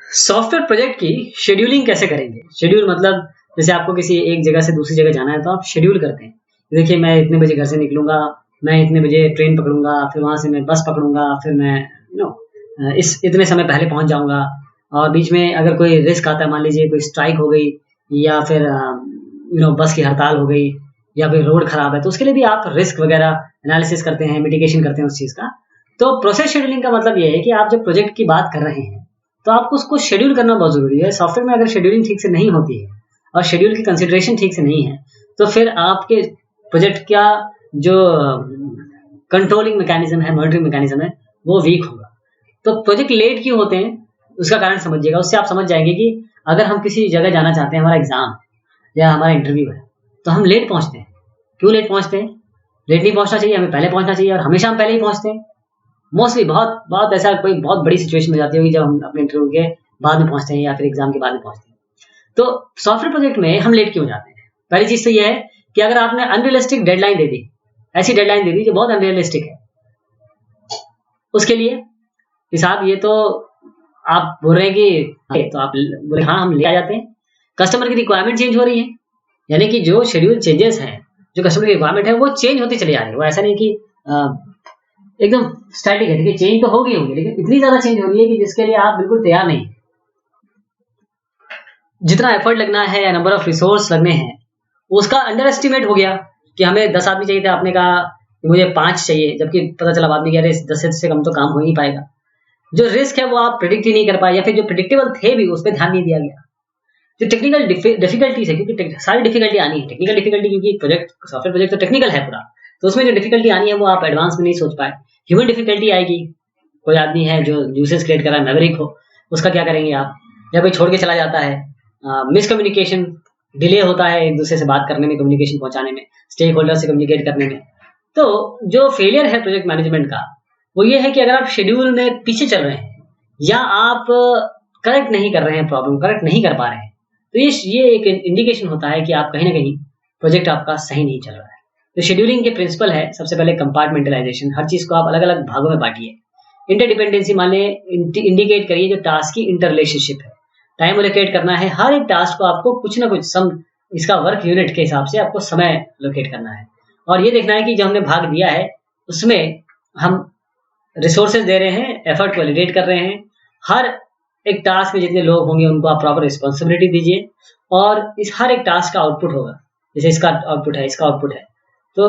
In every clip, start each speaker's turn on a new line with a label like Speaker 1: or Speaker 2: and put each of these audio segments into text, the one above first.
Speaker 1: Software project की scheduling कैसे करेंगे? शेड्यूल मतलब जैसे आपको किसी एक जगह से दूसरी जगह जाना है तो आप शेड्यूल करते हैं। देखिए मैं इतने बजे घर से निकलूँगा, मैं इतने बजे ट्रेन पकड़ूँगा, फिर वहाँ से मैं बस पकड़ूँगा, फिर मैं इस इतने समय पहले पहुँच जाऊँगा। और बीच में अगर कोई रिस्क आता है, मान लीजिए कोई स्ट्राइक हो गई या फिर बस की हड़ताल हो गई या फिर रोड खराब है, तो उसके लिए भी आप रिस्क वगैरह एनालिसिस करते हैं, मिटिगेशन करते हैं उस चीज़ का। तो प्रोसेस शेड्यूलिंग का मतलब ये है कि आप जब प्रोजेक्ट की बात कर रहे हैं तो आपको उसको शेड्यूल करना बहुत ज़रूरी है। सॉफ्टवेयर में अगर शेड्यूलिंग ठीक से नहीं होती है और शेड्यूल की कंसिडरेशन ठीक से नहीं है, तो फिर आपके प्रोजेक्ट का जो कंट्रोलिंग मैकेनिज्म है, मॉनिटरिंग मैकेनिज्म है, वो वीक होगा। तो प्रोजेक्ट लेट क्यों होते हैं, उसका कारण समझिएगा। उससे आप समझ जाएंगे कि अगर हम किसी जगह जाना चाहते हैं, हमारा एग्जाम या हमारा इंटरव्यू है, तो हम लेट पहुंचते हैं। क्यों लेट पहुंचते हैं? लेट नहीं पहुंचना चाहिए, हमें पहले पहुंचना चाहिए, और हमेशा हम पहले ही पहुंचते हैं। मोस्टली बहुत बहुत ऐसा कोई बहुत बड़ी सिचुएशन हो जाती होगी जब हम अपने इंटरव्यू के बाद में पहुंचते हैं या फिर एग्जाम के बाद में पहुंचते हैं। तो सॉफ्टवेयर प्रोजेक्ट में हम लेट क्यों जाते हैं? पहली चीज तो यह है कि अगर आपने अनरियलिस्टिक डेडलाइन दे दी, ऐसी डेडलाइन दे दी जो बहुत अनरियलिस्टिक है, उसके लिए हिसाब ये तो आप बोल रहे हैं कि तो आप बोले हाँ हम ले आ जाते हैं। कस्टमर की रिक्वायरमेंट चेंज हो रही है, यानी कि जो शेड्यूल चेंजेस हैं, जो कस्टमर की रिक्वायरमेंट है वो चेंज होती चली जा रही है। वो ऐसा नहीं कि एकदम स्टैटिक है। देखिए चेंज तो होगी लेकिन इतनी ज्यादा चेंज हो रही है कि जिसके लिए आप बिल्कुल तैयार नहीं। जितना एफर्ट लगना है या नंबर ऑफ रिसोर्स लगने हैं, उसका अंडर एस्टिमेट हो गया कि हमें 10 आदमी चाहिए थे, आपने कहा कि मुझे 5 चाहिए, जबकि पता चला बाद में कि अरे 10 से कम तो काम हो ही नहीं पाएगा। जो रिस्क है वो आप प्रिडिक्ट ही नहीं कर पाए, या फिर जो प्रिडिक्टेबल थे भी उस पर ध्यान नहीं दिया गया। जो टेक्निकल डिफिकल्टीज है, क्योंकि सारी डिफिकल्टी आनी है, टेक्निकल डिफिकल्टी, क्योंकि प्रोजेक्ट सॉफ्टवेयर प्रोजेक्ट तो टेक्निकल है पूरा, तो उसमें जो डिफिकल्टी आनी है वो आप एडवांस में नहीं सोच पाए। ह्यूमन डिफिकल्टी आएगी, कोई आदमी है जो न्यूसेंस क्रिएट कर रहा है, मैवरिक हो, उसका क्या करेंगे आप? या कोई छोड़ के चला जाता है, मिसकम्युनिकेशन, डिले होता है एक दूसरे से बात करने में, कम्युनिकेशन पहुंचाने में, स्टेक होल्डर से कम्युनिकेट करने में। तो जो फेलियर है प्रोजेक्ट मैनेजमेंट का वो ये है कि अगर आप शेड्यूल में पीछे चल रहे हैं या आप करेक्ट नहीं कर रहे हैं, प्रॉब्लम करेक्ट नहीं कर पा रहे हैं, तो ये एक इंडिकेशन होता है कि आप कहीं ना कहीं प्रोजेक्ट आपका सही नहीं चल रहा है। तो शेड्यूलिंग के प्रिंसिपल है सबसे पहले कंपार्टमेंटलाइजेशन। हर चीज को आप अलग अलग भागों में बांटिए। इंटरडिपेंडेंसी माने इंडिकेट करिए जो टास्क की इंटर रिलेशनशिप है। टाइम एलोकेट करना है, हर एक टास्क को आपको कुछ ना कुछ इसका वर्क यूनिट के हिसाब से आपको समय एलोकेट करना है। और ये देखना है कि जो हमने भाग दिया है उसमें हम रिसोर्सेज दे रहे हैं, एफर्ट को वैलिडेट कर रहे हैं। हर एक टास्क में जितने लोग होंगे उनको आप प्रॉपर रिस्पॉन्सिबिलिटी दीजिए, और इस हर एक टास्क का आउटपुट होगा। जैसे इसका आउटपुट है, इसका आउटपुट है, तो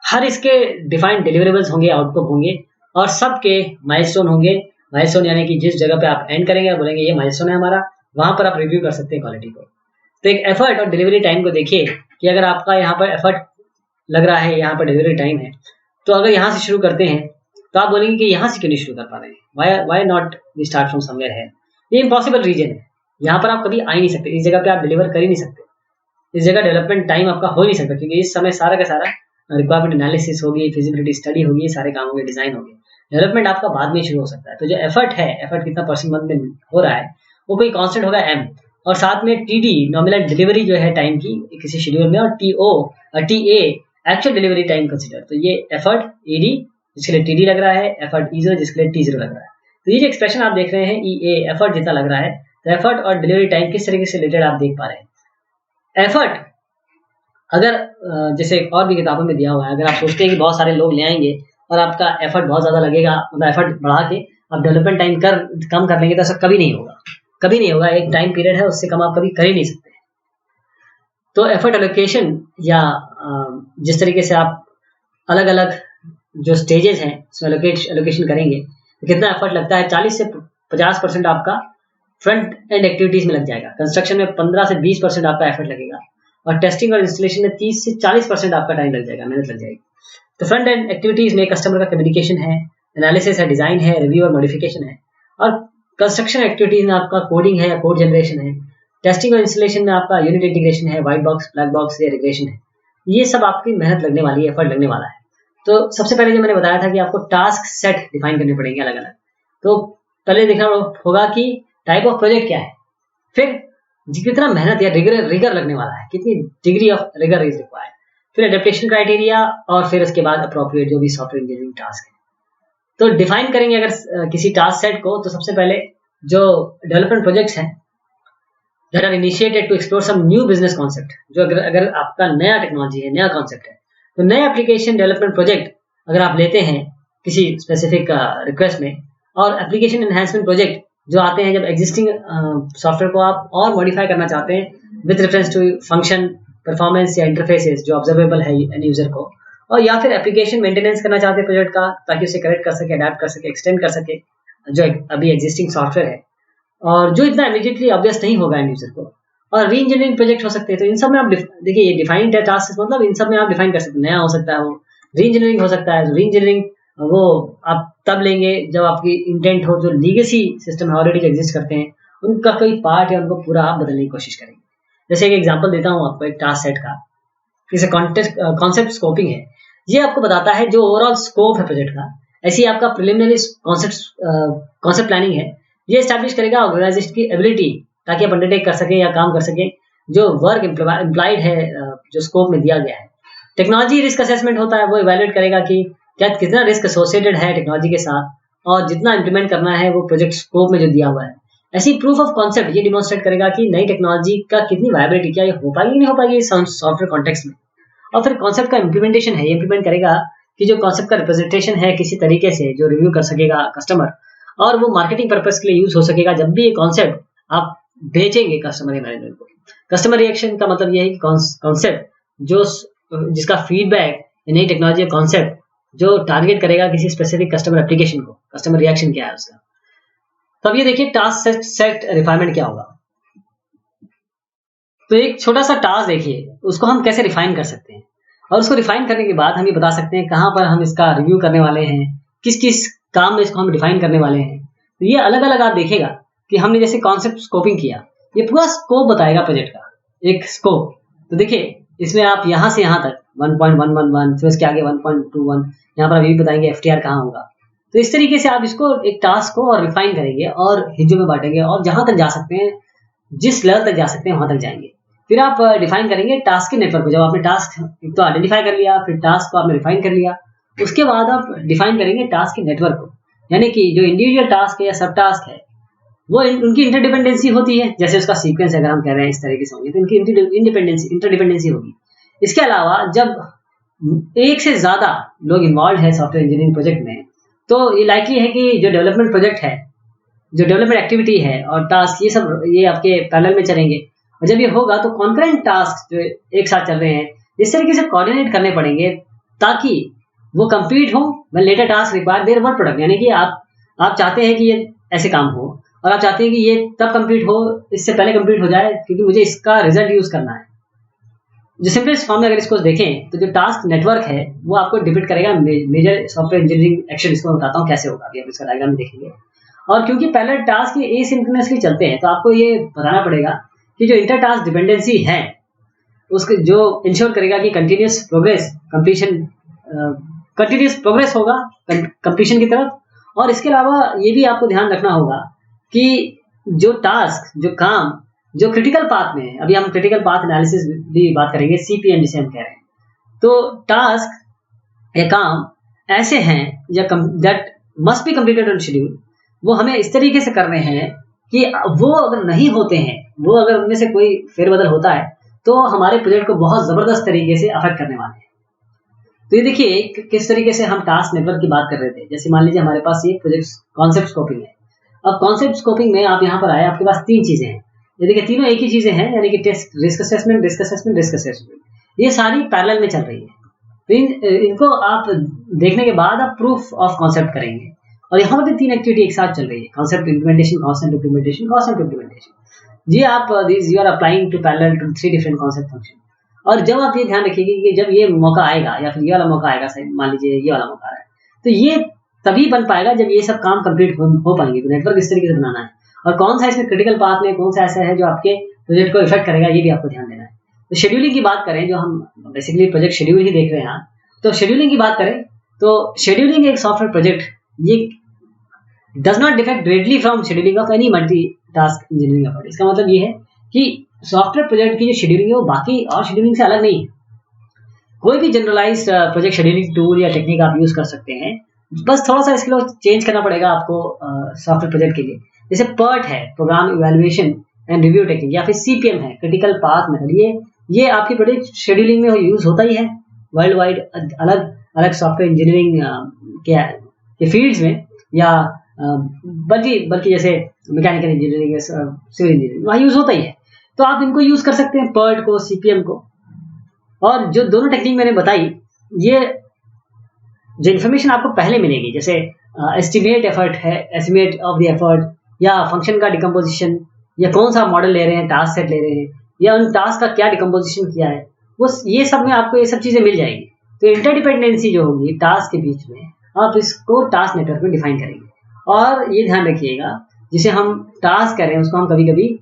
Speaker 1: हर इसके डिफाइंड डिलीवरेबल्स होंगे, आउटपुट होंगे, और सबके माइलस्टोन होंगे। माइलस्टोन यानी कि जिस जगह पे आप एंड करेंगे, बोलेंगे ये माइलस्टोन है हमारा, वहां पर आप रिव्यू कर सकते हैं क्वालिटी को। तो एक एफर्ट और डिलीवरी टाइम को देखिए कि अगर आपका यहाँ पर एफर्ट लग रहा है, यहाँ पर डिलीवरी टाइम है, तो अगर यहाँ से शुरू करते हैं तो आप बोलेंगे कि यहाँ से क्यों नहीं शुरू कर पा रहे हैं, why not we start from somewhere है। ये इम्पॉसिबल रीजन है, यहाँ पर आप कभी आ ही नहीं सकते, इस जगह पे आप डिलीवर कर ही नहीं सकते, इस जगह डेवलपमेंट टाइम आपका हो ही नहीं सकता, क्योंकि इस समय सारा का सारा रिक्वायरमेंट एनालिसिस होगी, फिजिबिलिटी स्टडी होगी, सारे काम होंगे, डिजाइन होंगे। डेवलपमेंट आपका बाद में शुरू हो सकता है। तो जो एफर्ट है, एफर्ट कितना परसेंट मंथ में हो रहा है, वो कोई कांस्टेंट होगा एम, और साथ में टीडी नॉमिनल डिलीवरी जो है टाइम की किसी शेड्यूल में, और TA actual delivery time consider. तो ये एफर्ट ईडी जिसके लिए टीडी लग रहा है, एफर्ट ई0 जिसके लिए टी0 लग रहा है। तो ये जो एक्सप्रेशन आप देख रहे हैं ई ए एफर्ट जितना लग रहा है, तो एफर्ट और डिलीवरी टाइम किस तरीके से रिलेटेड आप देख पा रहे हैं। एफर्ट अगर जैसे और भी किताबों में दिया हुआ है, अगर आप सोचते हैं कि बहुत सारे लोग ले आएंगे और आपका एफर्ट बहुत ज्यादा लगेगा, मतलब एफर्ट बढ़ा के आप डेवलपमेंट टाइम कम कर लेंगे, तो ऐसा कभी नहीं होगा, कभी नहीं होगा। एक टाइम पीरियड है, उससे कम आप कभी कर ही नहीं सकते। तो एफर्ट एलोकेशन या जिस तरीके से आप अलग अलग जो स्टेजेस हैं उसमें एलोकेशन करेंगे, तो कितना एफर्ट लगता है, 40 से 50% आपका फ्रंट एंड एक्टिविटीज में लग जाएगा। कंस्ट्रक्शन में 15 से 20% आपका एफर्ट लगेगा, और टेस्टिंग और इंस्टॉलेशन में 30 से 40% आपका टाइम लग जाएगा, मेहनत लग जाएगी। तो फ्रंट एंड एक्टिविटीज में कस्टमर का कम्युनिकेशन है, एनालिसिस है, डिजाइन है, रिव्यू और मॉडिफिकेशन है। और कंस्ट्रक्शन एक्टिविटीज में आपका कोडिंग है या कोड जनरेशन है। टेस्टिंग और इंस्टॉलेशन में आपका यूनिट इंटीग्रेशन है, व्हाइट बॉक्स, ब्लैक बॉक्स या रिग्रेशन है। ये सब आपकी मेहनत लगने वाली है, एफर्ट लगने वाला है। तो सबसे पहले जो मैंने बताया था कि आपको टास्क सेट डिफाइन करने पड़ेंगे अलग अलग। तो पहले देखना होगा कि टाइप ऑफ प्रोजेक्ट क्या है, फिर कितना मेहनत या रिगर लगने वाला है, कितनी degree of rigour is required, फिर एडेप्टेशन क्राइटेरिया, और फिर उसके बाद अप्रोप्रिएट जो भी सॉफ्टवेयर इंजीनियरिंग टास्क है। तो डिफाइन करेंगे अगर किसी टास्क सेट को, तो सबसे पहले जो डेवलपमेंट प्रोजेक्ट्स हैं that are initiated to explore some new business concept, जो अगर आपका नया टेक्नोलॉजी है, नया कॉन्सेप्ट है, तो नए एप्लीकेशन डेवलपमेंट प्रोजेक्ट अगर आप लेते हैं किसी स्पेसिफिक रिक्वेस्ट में, और एप्लीकेशन एनहांसमेंट प्रोजेक्ट जो आते हैं जब एग्जिस्टिंग सॉफ्टवेयर को आप और मॉडिफाई करना चाहते हैं with reference to function, performance या इंटरफेसेस जो ऑब्जर्वेबल है एंड यूजर को, और या फिर एप्लीकेशन मेंटेनेंस करना चाहते हैं प्रोजेक्ट का ताकि उसे करेक्ट कर सके, अडेप्ट कर सके, एक्सटेंड कर सके जो अभी एग्जिस्टिंग सॉफ्टवेयर है, और जो इतना इमीडिएटली ऑब्वियस नहीं होगा एंड यूजर को, और री इंजीनियरिंग प्रोजेक्ट हो सकते हैं। तो इन सब में आप देखिए, ये डिफाइंड टास्क मतलब इन सब में आप डिफाइन कर सकते हैं, नया हो सकता है वो, री इंजीनियरिंग हो सकता है। री इंजीनियरिंग वो आप तब लेंगे जब आपकी इंटेंट हो, जो लीगेसी सिस्टम है ऑलरेडी जो एग्जिस्ट करते हैं उनका कोई पार्ट है उनको पूरा आप बदलने की कोशिश करेंगे। जैसे एक एग्जांपल देता हूँ आपको एक टास्क सेट का, जैसे कॉन्सेप्ट स्कोपिंग है, ये आपको बताता है जो ओवरऑल स्कोप है प्रोजेक्ट का। ऐसे ही आपका प्रिलिमिनरी कॉन्सेप्ट प्लानिंग है, ये एस्टैब्लिश करेगा ऑर्गेनाइजेशन की एबिलिटी ताकि आप अंडरटेक कर सकें या काम कर सकें जो वर्क इम्प्लाइड है जो स्कोप में दिया गया है। टेक्नोलॉजी रिस्क असेसमेंट होता है, वो इवैल्यूएट करेगा कि क्या कितना रिस्क एसोसिएटेड है टेक्नोलॉजी के साथ, और जितना इंप्लीमेंट करना है वो प्रोजेक्ट स्कोप में जो दिया हुआ है। ऐसी प्रूफ ऑफ कॉन्सेप्ट ये डिमॉन्स्ट्रेट करेगा कि नई टेक्नोलॉजी का कितनी वायबिलिटी, क्या ये हो पाएगी नहीं हो पाएगी सॉफ्टवेयर कॉन्टेक्स्ट में। और फिर कॉन्सेप्ट का इम्प्लीमेंटेशन है, ये इम्प्लीमेंट करेगा कि जो कॉन्सेप्ट का रिप्रेजेंटेशन है किसी तरीके से जो रिव्यू कर सकेगा कस्टमर, और वो मार्केटिंग पर्पस के लिए यूज हो सकेगा जब भी ये कॉन्सेप्ट आप बेचेंगे कस्टमर मैनेजमेंट को। कस्टमर रिएक्शन का मतलब ये है कि कॉन्सेप्ट जो जिसका फीडबैक नई टेक्नोलॉजी कॉन्सेप्ट जो टारगेट करेगा किसी स्पेसिफिक कस्टमर एप्लीकेशन को, कस्टमर रिएक्शन क्या है उसका। तब ये देखिए टास्क सेट रिफाइनमेंट क्या होगा। तो एक छोटा सा टास्क देखिए, उसको हम कैसे रिफाइन कर सकते हैं, और उसको रिफाइन करने के बाद हम ये बता सकते हैं कहाँ पर हम इसका रिव्यू करने वाले हैं, किस किस काम में इसको हम डिफाइन करने वाले हैं। तो ये अलग अलग आप देखेगा कि हमने जैसे कॉन्सेप्ट स्कोपिंग किया, ये पूरा स्कोप बताएगा प्रोजेक्ट का, एक स्कोप। तो देखिए इसमें आप यहाँ से यहाँ तक 1.111, फिर उसके आगे 1.21, यहाँ पर अभी बताएंगे FTR कहाँ होगा। तो इस तरीके से आप इसको एक टास्क को और रिफाइन करेंगे और हिस्सों में बांटेंगे, और जहां तक जा सकते हैं, जिस लेवल तक जा सकते हैं वहां तक जाएंगे। फिर आप डिफाइन करेंगे टास्क के नेटवर्क को। जब आपने टास्क एक तो आइडेंटिफाई कर लिया, फिर टास्क को आपने रिफाइन कर लिया, उसके बाद आप डिफाइन करेंगे टास्क के नेटवर्क को, यानी कि जो इंडिविजुअल टास्क है या सब टास्क है वो उनकी इंटरडिपेंडेंसी होती है। जैसे उसका सीक्वेंस अगर हम कह रहे हैं इस तरीके से होंगे तो इनकी इंटरडिपेंडेंसी होगी। इसके अलावा जब एक से ज्यादा लोग इन्वॉल्व है सॉफ्टवेयर इंजीनियरिंग प्रोजेक्ट में, तो ये लाइकली है कि जो डेवलपमेंट प्रोजेक्ट है, जो डेवलपमेंट एक्टिविटी है और टास्क, ये सब ये आपके पैरेलल में चलेंगे। और जब ये होगा तो कॉन्करेंट टास्क जो एक साथ चल रहे हैं इस तरीके से कोऑर्डिनेट करने पड़ेंगे ताकि वो कंप्लीट हो when later task require their work product. यानी कि आप चाहते हैं कि ये ऐसे काम हो, और आप चाहते हैं कि ये तब कंप्लीट हो, इससे पहले कंप्लीट हो जाए क्योंकि मुझे इसका रिजल्ट यूज करना है। जो सिंपलेस्ट फॉर्म में अगर इसको देखें तो जो टास्क नेटवर्क है वो आपको डिपिक्ट करेगा मेजर सॉफ्टवेयर इंजीनियरिंग एक्शन। इसको मैं बताता हूँ कैसे होगा, अभी आप इसका डायग्राम देखेंगे। और क्योंकि पहले टास्क ये एसिंक्रोनसली चलते हैं तो आपको ये बताना पड़ेगा कि जो इंटर टास्क डिपेंडेंसी है उसके जो इंश्योर करेगा कि कंटिन्यूस प्रोग्रेस होगा कंप्लीशन की तरफ। और इसके अलावा ये भी आपको ध्यान रखना होगा कि जो टास्क, जो काम जो क्रिटिकल पाथ में है, अभी हम क्रिटिकल पाथ एनालिसिस भी बात करेंगे, CPM जिसे हम कह रहे हैं। तो टास्क या काम ऐसे हैं या that must be completed on schedule, वो हमें इस तरीके से करने हैं कि वो अगर नहीं होते हैं, वो अगर उनमें से कोई फेरबदल होता है तो हमारे प्रोजेक्ट को बहुत जबरदस्त तरीके से अफेक्ट करने वाले हैं। तो ये देखिए किस तरीके से हम टास्क नेटवर्क की बात कर रहे थे। जैसे मान लीजिए हमारे पास ये प्रोजेक्ट कॉन्सेप्ट स्कोपिंग है। अब कॉन्सेप्ट स्कोपिंग में आप यहाँ पर आए, आपके पास 3 चीजें हैं। ये देखिए तीनों एक ही चीजें हैं, यानी कि टेस्ट, रिस्क असेसमेंट, ये सारी पैरेलल में चल रही है। तो इनको आप देखने के बाद आप प्रूफ ऑफ कॉन्सेप्ट करेंगे, और यहाँ पर भी 3 एक्टिविटी एक साथ चल रही है, कॉन्सेप्ट इम्प्लीमेंटेशन। जी आप you are applying to parallel to 3 different concept function. और जब आप ये ध्यान रखिएगा कि जब ये मौका आएगा या फिर ये वाला मौका आएगा, सही मान लीजिए ये वाला मौका आ रहा है, तो ये तभी बन पाएगा जब ये सब काम कंप्लीट हो पाएंगे। तो नेटवर्क इस तरीके से बनाना है, और कौन सा इसमें क्रिटिकल पाथ में, कौन सा ऐसा है जो आपके प्रोजेक्ट को इफेक्ट करेगा, ये भी आपको ध्यान देना है। तो शेड्यूलिंग की बात करें, जो हम बेसिकली प्रोजेक्ट शेड्यूल ही देख रहे हैं, तो शेड्यूलिंग की बात करें तो शेड्यूलिंग एक सॉफ्टवेयर प्रोजेक्ट ये does not defect directly from scheduling of any multi task engineering effort. इसका मतलब ये है कि सॉफ्टवेयर प्रोजेक्ट की जो शेड्यूलिंग है वो बाकी और शेड्यूलिंग से अलग नहीं है। कोई भी जनरलाइज्ड प्रोजेक्ट शेड्यूलिंग टूल या टेक्निक आप यूज कर सकते हैं, बस थोड़ा सा इसके लिए चेंज करना पड़ेगा आपको सॉफ्टवेयर प्रोजेक्ट के लिए। जैसे PERT है, program evaluation and review technique, या फिर CPM है, क्रिटिकल पाथ मेथड। ये आपकी प्रोजेक्ट शेड्यूलिंग में यूज होता ही है वर्ल्ड वाइड, अलग अलग सॉफ्टवेयर इंजीनियरिंग के फील्ड्स में, या बल्कि जैसे मैकेनिकल इंजीनियरिंग, सिविल इंजीनियरिंग, वहाँ यूज होता ही है। तो आप इनको यूज कर सकते हैं, PERT को, CPM को। और जो दोनों टेक्निक मैंने बताई, ये जो इन्फॉर्मेशन आपको पहले मिलेगी, जैसे एस्टिमेट एफर्ट है, एस्टिमेट ऑफ द एफर्ट, या फंक्शन का डिकम्पोजिशन, या कौन सा मॉडल ले रहे हैं, टास्क सेट ले रहे हैं, या उन टास्क का क्या डिकम्पोजिशन किया है, वो ये सब में आपको ये सब चीजें मिल जाएगी। तो इंटरडिपेंडेंसी जो होगी टास्क के बीच में, आप इसको टास्क नेटवर्क में डिफाइन करेंगे। और ये ध्यान रखिएगा, जिसे हम टास्क कह रहे हैं उसको हम कभी कभी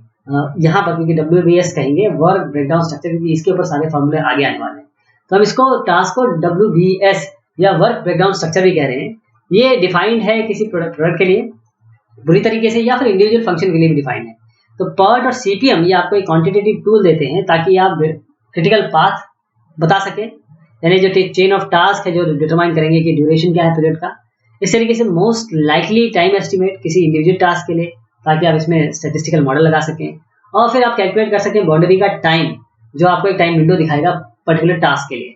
Speaker 1: यहाँ पर क्योंकि WBS कहेंगे, वर्क ब्रेकडाउन स्ट्रक्चर, क्योंकि इसके ऊपर सारे फॉर्मूले आगे आने वाले हैं, तो हम इसको टास्क को WBS या वर्क ब्रेकडाउन स्ट्रक्चर भी कह रहे हैं। ये डिफाइंड है किसी प्रोडक्ट के लिए बुरी तरीके से, या फिर इंडिविजुअल फंक्शन के लिए भी डिफाइंड है। तो PERT और CPM ये आपको एक क्वांटिटेटिव टूल देते हैं ताकि आप क्रिटिकल पाथ बता सकें, यानी जो चेन ऑफ टास्क है जो डिटरमाइन करेंगे कि ड्यूरेशन क्या है पीरियड का। इस तरीके से मोस्ट लाइकली टाइम एस्टिमेट किसी इंडिविजुअल टास्क के लिए, ताकि आप इसमें स्टैटिस्टिकल मॉडल लगा सकें, और फिर आप कैलकुलेट कर सकें बाउंड्री का टाइम, जो आपको एक टाइम विंडो दिखाएगा पर्टिकुलर टास्क के लिए।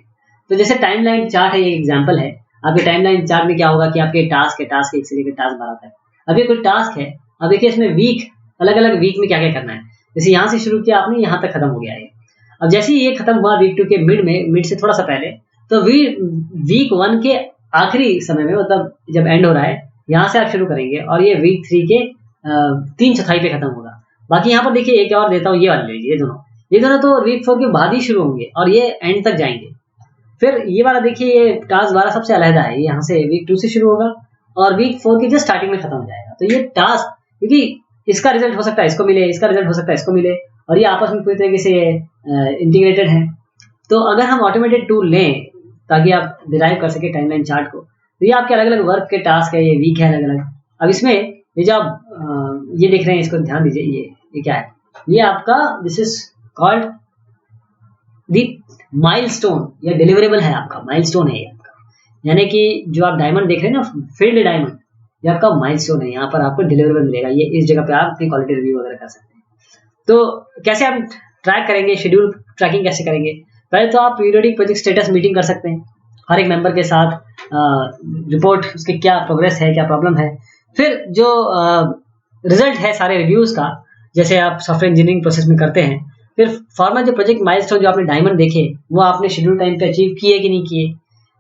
Speaker 1: तो जैसे टाइमलाइन चार्ट है, ये एग्जांपल है। आपके टाइमलाइन चार्ट में क्या होगा कि आपके टास्क एक से लेकर टास्क 12 तक। अब ये कोई टास्क है, अब देखिए इसमें वीक, अलग अलग वीक में क्या क्या करना है। जैसे यहाँ से शुरू किया आपने, यहाँ तक खत्म हो गया है। अब जैसे ही ये खत्म हुआ वीक 2 के मिड से थोड़ा सा पहले, तो वीक 1 के आखिरी समय में, मतलब जब एंड हो रहा है, यहाँ से आप शुरू करेंगे और ये वीक 3 के 3/4 पे खत्म होगा। बाकी यहाँ पर देखिए एक और देता हूँ, ये वाले लीजिए, ये दोनों तो वीक 4 के बाद ही शुरू होंगे और ये एंड तक जाएंगे। फिर ये वाला देखिए, ये टास्क 12 सबसे अलग है, ये यहाँ से वीक 2 से शुरू होगा और वीक 4 की जस्ट स्टार्टिंग में खत्म हो जाएगा। तो ये टास्क, क्योंकि इसका रिजल्ट हो सकता है इसको मिले, इसका रिजल्ट हो सकता है इसको मिले, और ये आपस में पूरी तरीके से इंटीग्रेटेड है। तो अगर हम ऑटोमेटेड टूल लें ताकि आप डिराइव कर सके टाइमलाइन चार्ट को, तो ये आपके अलग अलग वर्क के टास्क है, ये वीक है अलग अलग। अब इसमें ये जो आप ये देख रहे हैं, इसको ध्यान दीजिए, ये क्या है, ये आपका this is called the milestone या डिलीवरेबल है, आपका माइलस्टोन है ये आपका। यानी कि जो आप डायमंड देख रहे हैं ना, फील्ड डायमंड, ये आपका माइलस्टोन है। यहाँ पर आपको डिलीवरेबल मिलेगा, ये इस जगह पे आप अपनी क्वालिटी रिव्यू वगैरह कर सकते हैं। तो कैसे आप ट्रैक करेंगे, शेड्यूल ट्रैकिंग कैसे करेंगे? पहले तो आप पीरियोडिक प्रोजेक्ट स्टेटस मीटिंग कर सकते हैं हर एक मेंबर के साथ, रिपोर्ट उसके क्या प्रोग्रेस है, क्या प्रॉब्लम है। फिर जो रिजल्ट है सारे रिव्यूज का, जैसे आप सॉफ्टवेयर इंजीनियरिंग प्रोसेस में करते हैं, फिर फॉर्मल जो प्रोजेक्ट माइलस्टोन जो आपने डायमंड देखे, वो आपने शेड्यूल टाइम पे अचीव किए कि नहीं किए।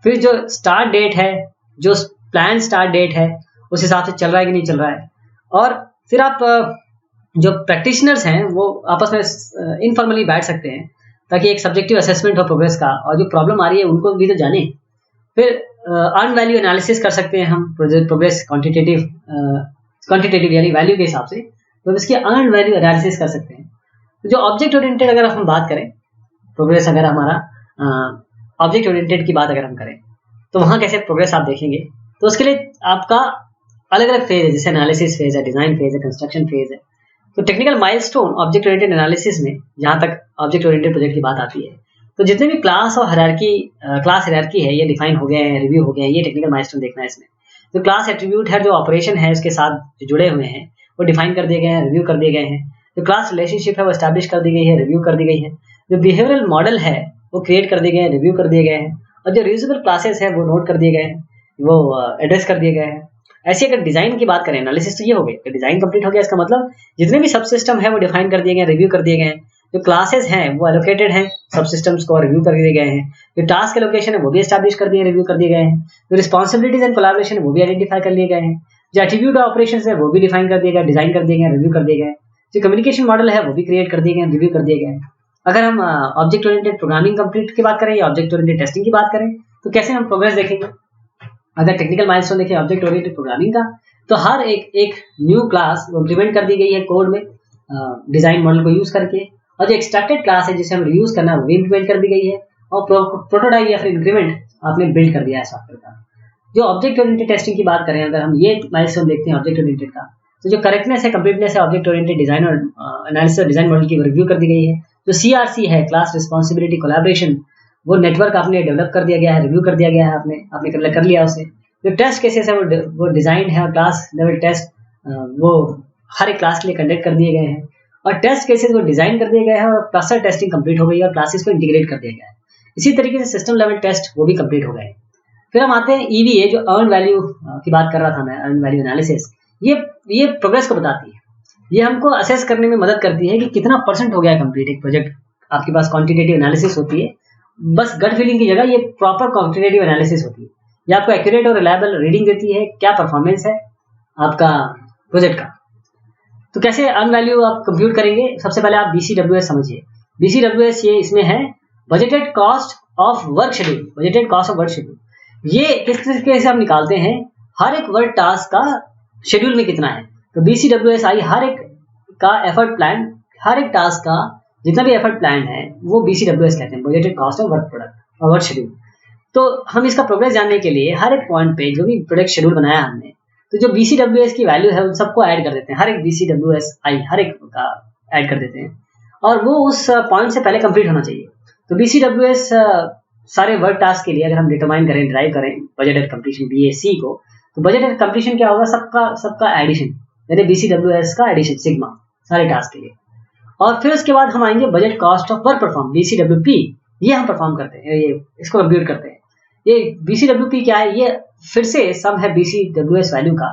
Speaker 1: फिर जो स्टार्ट डेट है, जो प्लान स्टार्ट डेट है, उस हिसाब से चल रहा है कि नहीं चल रहा है। और फिर आप जो प्रैक्टिशनर्स हैं वो आपस में इनफॉर्मली बैठ सकते हैं ताकि एक सब्जेक्टिव असेसमेंट हो प्रोग्रेस का, और जो प्रॉब्लम आ रही है उनको भी तो जाने। फिर अर्न वैल्यू एनालिसिस कर सकते हैं हम, प्रोग्रेस क्वांटिटेटिव यानी वैल्यू के हिसाब से, तो इसकी अर्न वैल्यू एनालिसिस कर सकते हैं। जो ऑब्जेक्ट ओरिएंटेड अगर हम बात करें, प्रोग्रेस अगर हमारा ऑब्जेक्ट ओरिएंटेड की बात अगर हम करें, तो वहाँ कैसे प्रोग्रेस आप देखेंगे, तो उसके लिए आपका अलग अलग फेज है, जैसे एनालिसिस फेज है, डिजाइन फेज है, कंस्ट्रक्शन फेज है। तो technical milestone object oriented analysis में, जहाँ तक ऑब्जेक्ट ओरिएंटेड प्रोजेक्ट की बात आती है, तो जितने भी क्लास और क्लास हायरार्की है, ये डिफाइन हो गए हैं, रिव्यू हो गए हैं, ये टेक्निकल माइलस्टोन देखना है इसमें। जो क्लास एट्रीब्यूट है, जो ऑपरेशन है उसके साथ जो जुड़े हुए हैं, वो डिफाइन कर दिए गए हैं, रिव्यू कर दिए गए हैं। जो क्लास रिलेशनशिप है वो एस्टैब्लिश कर दी गई है, रिव्यू कर दी गई है। जो बिहेवियरल मॉडल है वो क्रिएट कर दिए गए हैं, रिव्यू कर दिए गए हैं। और जो रीयूजेबल क्लासेस है वो नोट कर दिए गए हैं, वो एड्रेस कर दिए गए हैं। ऐसे अगर डिजाइन की बात करें, एनालिसिस तो ये हो गई, तो डिजाइन कंप्लीट हो गया, इसका मतलब जितने भी सब सिस्टम है वो डिफाइन कर दिए गए, रिव्यू कर दिए गए हैं। जो क्लासेस हैं वो एलोकेटेड हैं, सब सिस्टम्स को रिव्यू कर दिए गए हैं। जो टास्क एलोकेशन है वो भी एस्टैब्लिश कर दिए, रिव्यू कर दिए गए हैं। जो रिस्पॉन्सिबिलिटीज एंड कोलैबोरेशन है वो भी आइडेंटिफाई कर लिए गए हैं। जो एट्रीब्यूट ऑपरेशंस है वो भी डिफाइन कर दिए गए, डिजाइन कर दिए गए, रिव्यू कर दिए गए। जो कम्युनिकेशन मॉडल है वो भी क्रिएट कर दिए गए, रिव्यू कर दिए गए। अगर हम ऑब्जेक्ट ओरिएंटेड प्रोग्रामिंग कंप्लीट की बात करें या ऑब्जेक्ट ओरिएंटेड टेस्टिंग की बात करें, तो कैसे हम प्रोग्रेस देखेंगे? अगर टेक्निकल माइलस्टोन देखें ऑब्जेक्ट ओरिएंटेड प्रोग्रामिंग का, तो हर एक न्यू क्लास इम्प्लीमेंट कर दी गई है कोड में डिजाइन मॉडल को यूज करके, और जो एक्सट्रैक्टेड क्लास है जिसे हम रीयूज करना है वो भी इम्प्लीमेंट कर दी गई है, और प्रोटोटाइप या फिर इंक्रीमेंट आपने बिल्ड कर दिया है सॉफ्टवेयर का। जो ऑब्जेक्ट ओरिएंटेड टेस्टिंग की बात करें, अगर हम ये माइलस्टोन देखते हैं ऑब्जेक्ट ओरिएंटेड का, तो जो करेक्टनेस है, कंप्लीटनेस है ऑब्जेक्ट ओरिएंटेड डिजाइन और एनालिसिस और डिजाइन मॉडल की रिव्यू कर दी गई है। जो CRC है, क्लास रिस्पॉन्सिबिलिटी कोलैबोरेशन, वो नेटवर्क आपने डेवलप कर दिया गया है, रिव्यू कर दिया गया है, आपने कर लिया उसे। जो टेस्ट केसेस है वो डिजाइन है, और क्लास लेवल टेस्ट वो हर एक क्लास के लिए कंडक्ट कर दिए गए हैं और टेस्ट केसेस को डिजाइन कर दिए गए हैं और क्लस्टर टेस्टिंग कंप्लीट हो गई है और क्लासेस को इंटीग्रेट कर दिया गया है। इसी तरीके से सिस्टम लेवल टेस्ट वो भी कंप्लीट हो गए। फिर हम आते हैं EVA, जो अर्न वैल्यू की बात कर रहा था मैं, अर्न वैल्यू एनालिसिस। ये प्रोग्रेस को बताती है, ये हमको असेस करने में मदद करती है कि कितना परसेंट हो गया है कंप्लीट एक प्रोजेक्ट। आपके पास क्वांटिटेटिव एनालिसिस होती है, बस गट फीलिंग की जगह ये प्रॉपर क्वांटिटेटिव एनालिसिस होती है। ये आपको एक्यूरेट और रिलायबल रीडिंग देती है, क्या परफॉर्मेंस है आपका प्रोजेक्ट का। तो कैसे अर्न वैल्यू आप कंप्यूट करेंगे? सबसे पहले आप BCWS समझिए। BCWS ये इसमें है budgeted cost of work schedule. Budgeted cost of work schedule ये किस तरीके से हम निकालते हैं, हर एक वर्क टास्क का शेड्यूल में कितना है। तो BCWSI हर एक का एफर्ट प्लान, हर एक टास्क का जितना भी एफर्ट प्लान है वो BCWS कहते हैं, budgeted cost of work product और वर्क शेड्यूल। तो हम इसका प्रोग्रेस जानने के लिए हर एक पॉइंट पे जो भी प्रोडक्ट शेड्यूल बनाया हमने, तो जो BCWS की वैल्यू है उन सबको ऐड कर देते हैं, हर एक BCWSI हर एक का ऐड कर देते हैं और वो उस पॉइंट से पहले कंप्लीट होना चाहिए। तो BCWS सारे वर्क टास्क के लिए अगर हम डिटरमाइन करें, ड्राइव करें बजटेड कंप्लीशन BAC को, तो बजटेड कंप्लीशन क्या होगा, सबका एडिशन, यानी BCWS का एडिशन सिग्मा सारे टास्क के लिए। और फिर उसके बाद हम आएंगे budget cost of work perform BCWP। ये हम परफॉर्म करते हैं, ये इसको कंप्यूट करते हैं। ये BCWP क्या है, ये फिर से सम है BCWS वैल्यू का,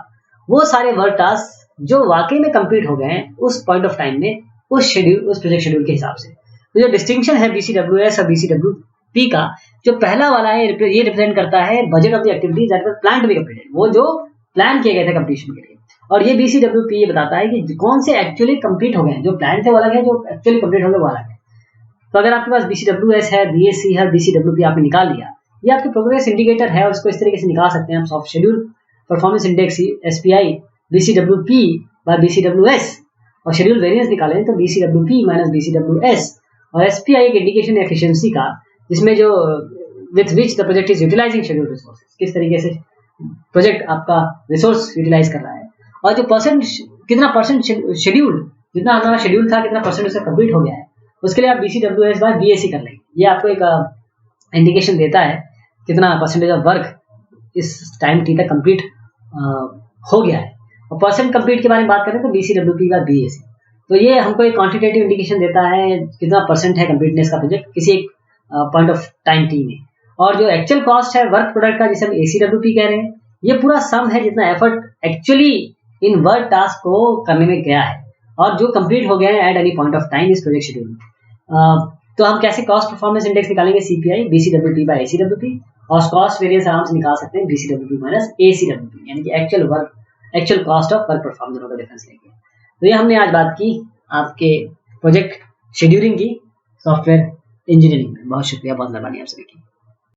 Speaker 1: वो सारे वर्क टास्क जो वाकई में कंप्लीट हो गए हैं उस पॉइंट ऑफ टाइम में, उस प्रोजेक्ट शेड्यूल के हिसाब से। तो जो डिस्टिंक्शन है BCWS और BCWP का, जो पहला वाला है ये रिप्रेजेंट करता है budget of the activities that were plan to be completed, वो जो प्लान किए गए थे कंप्लीशन के लिए। और ये BCWP ये बताता है कि कौन से एक्चुअली कंप्लीट हो गए हैं, जो प्लान थे वो अलग है, जो एक्चुअली कंप्लीट हो गए वो अलग है। तो अगर आपके पास BCWS है, BAC है, BCWP आपने निकाल लिया, ये आपके प्रोग्रेस इंडिकेटर है और इसको इस तरीके से निकाल सकते हैं हम। Soft schedule performance index SPI BCWP by BCWS और शेड्यूल वेरिएंस निकालें तो BCWP माइनस BCWS और SPI एक इंडिकेशन एफिशिएंसी का, जिसमें जो with which the project is utilising schedule resources, किस तरीके से प्रोजेक्ट आपका रिसोर्स यूटिलाइज कर रहा है। और जो कितना परसेंट शेड्यूल, जितना हमारा शेड्यूल था कितना परसेंट उससे कंप्लीट हो गया है, उसके लिए आप BCWS बाय BAC कर लेंगे। ये आपको एक इंडिकेशन देता है कितना परसेंटेज ऑफ वर्क इस टाइम टी तक कंप्लीट हो गया है। और परसेंट कंप्लीट के बारे में बात करें तो BCWP बाय BAC। तो ये हमको एक क्वांटिटेटिव इंडिकेशन देता है कितना परसेंट है कंप्लीटनेस का प्रोजेक्ट किसी एक पॉइंट ऑफ टाइम टी में। और जो एक्चुअल कॉस्ट है वर्क प्रोडक्ट का, जिसे हम ACWP कह रहे हैं, ये पूरा सम है जितना effort actually in work task को करने में गया है और जो कंप्लीट हो गया है at any point of time इस प्रोजेक्ट शेड्यूल में। तो हम कैसे कॉस्ट परफॉर्मेंस इंडेक्स निकालेंगे, CPI BCWP बाय ACWP, और कॉस्ट वेरिएंस आराम से निकाल सकते हैं BCWP माइनस ACWP, यानी कि actual cost of work perform, दोनों का डिफरेंस लेंगे। तो ये हमने आज बात की आपके प्रोजेक्ट शेड्यूलिंग की सॉफ्टवेयर इंजीनियरिंग में। बहुत शुक्रिया, बहुत मेहरबानी आप सभी की।